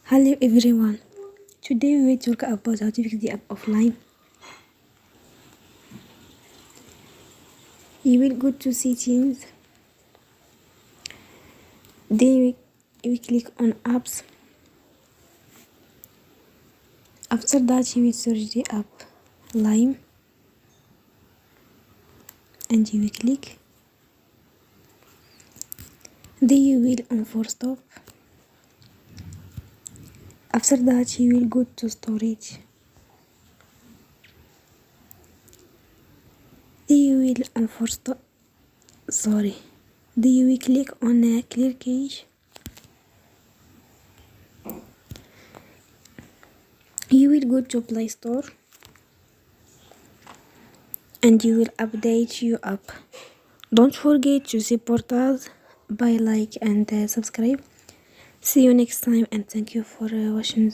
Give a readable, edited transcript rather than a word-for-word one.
Hello everyone. Today we will talk about how to fix the app offline. You will go to settings. Then we click on apps. After that you will search the app Lime and you will click. Then you will unforce stop. After that you will go to storage. Then you will unforce stop. Then you will click on clear cache. You will go to Play Store and you will update your app. Don't forget to support us by like and subscribe. See you next time and thank you for watching.